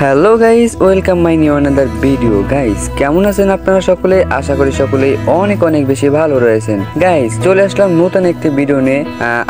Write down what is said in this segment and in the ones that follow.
Hello guys, welcome my new another video. Guys কেমন আছেন আপনারা সকলে? আশা করি সকলেই অনেক অনেক বেশি ভালো রয়েছেন। গাইস চলে আসলাম নতুন একটি ভিডিও নিয়ে।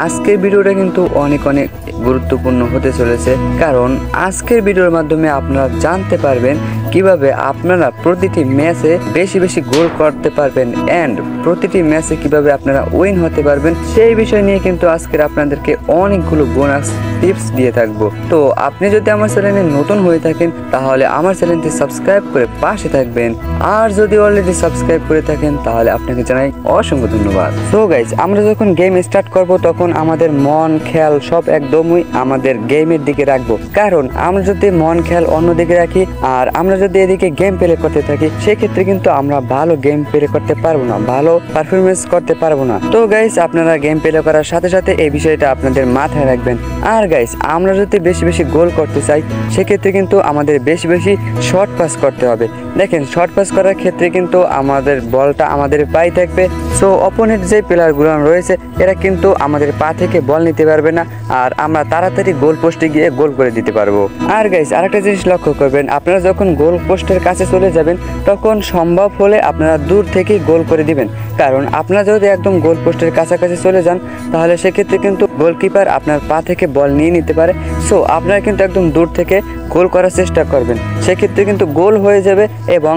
আজকের ভিডিওটা কিন্তু অনেক অনেক গুরুত্বপূর্ণ হতে চলেছে, কারণ আজকের ভিডিওর মাধ্যমে আপনারা জানতে পারবেন কিভাবে আপনারা প্রতিটি ম্যাচে বেশি বেশি গোল করতে পারবেন এন্ড প্রতিটি ম্যাচে কিভাবে আপনারা উইন হতে পারবেন, সেই বিষয় নিয়ে কিন্তু আজকের আপনাদেরকে অনেকগুলো বোনাস টিপস দিয়ে থাকবো। তো আপনি যদি আমার চ্যানেলে নতুন হয়ে থাকেন তাহলে আমার চ্যানেলটি সাবস্ক্রাইব করে পাশে থাকবেন, আর যদি অলরেডি সাবস্ক্রাইব করে থাকেন তাহলে আপনাকে জানাই অসংখ্য ধন্যবাদ। সো গাইজ, আমরা যখন গেম স্টার্ট করব তখন আমাদের মন খেয়াল সব একদমই আমাদের গেমের দিকে রাখবো, কারণ আমরা যদি মন খেয়াল অন্যদিকে রাখি আর আমরা যদি এদিকে গেম প্লে করতে থাকি সেক্ষেত্রে কিন্তু আমরা ভালো গেম প্লে করতে পারবো না, ভালো পারফরমেন্স করতে পারবো না। তো গাইজ, আপনারা গেম প্লে করার সাথে সাথে এই বিষয়টা আপনাদের মাথায় রাখবেন। আর গাইজ, আমরা যদি বেশি বেশি গোল করতে চাই সেক্ষেত্রে কিন্তু আমাদের বেশি বেশি শর্ট পাস করতে হবে। দেখেন, শর্ট পাস করার ক্ষেত্রে কিন্তু আমাদের বলটা আমাদের পায়ে থাকবে। সো অপোনেন্ট যে প্লেয়ারগুলো রয়েছে এরা কিন্তু আমাদের পা থেকে বল নিতে পারবে না, আর আমরা তাড়াতাড়ি গোল পোস্টে গিয়ে গোল করে দিতে পারবো। আর গাইজ, আরেকটা জিনিস লক্ষ্য করবেন, আপনারা যখন গোল পোস্টের কাছে চলে যাবেন তখন সম্ভব হলে আপনারা দূর থেকেই গোল করে দিবেন, কারণ আপনারা যদি একদম গোল পোস্টের কাছাকাছি চলে যান তাহলে সেক্ষেত্রে কিন্তু গোলকিপার আপনার পা থেকে বল নিয়ে নিতে পারে। সো আপনারা কিন্তু একদম দূর থেকে গোল করার চেষ্টা করবেন, সেক্ষেত্রে কিন্তু গোল হয়ে যাবে এবং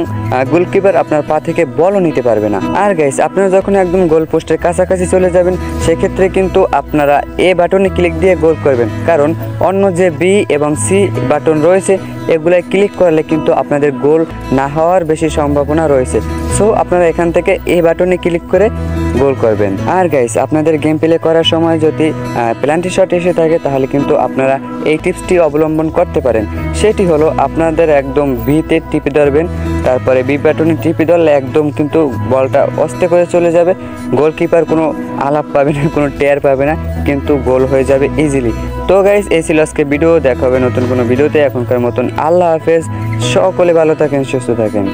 গোলকিপার আপনার পা থেকে বলও নিতে পারবে না। আর গাইস, আপনারা যখন একদম গোল পোস্টের কাছাকাছি চলে যাবেন সেক্ষেত্রে কিন্তু আপনারা এ বাটনে ক্লিক দিয়ে গোল করবেন, কারণ অন্য যে বি এবং সি বাটন রয়েছে এগুলায় ক্লিক করলে কিন্তু আপনাদের গোল না হওয়ার বেশি সম্ভাবনা রয়েছে। সো আপনারা এখান থেকে এ বাটনে ক্লিক করে গোল করবেন। আর গাইস, আপনাদের গেম প্লে করার সময় যদি প্ল্যান্টি শট এসে থাকে তাহলে কিন্তু আপনারা এই টিপসটি অবলম্বন করতে পারেন। সেটি হলো, আপনাদের একদম বিতে টিপে ধরবেন, তারপরে বি বাটনে টিপে ধরলে একদম কিন্তু বলটা আস্তে করে চলে যাবে, গোলকিপার কোনো আলাপ পাবে না, কোনো টের পাবে না, কিন্তু গোল হয়ে যাবে ইজিলি। তো গাইস, এই ছিল আজকে ভিডিও। দেখা হবে নতুন কোনো ভিডিওতে। এখনকার মতন আল্লাহ হাফেজ, সকলে ভালো থাকেন, সুস্থ থাকেন।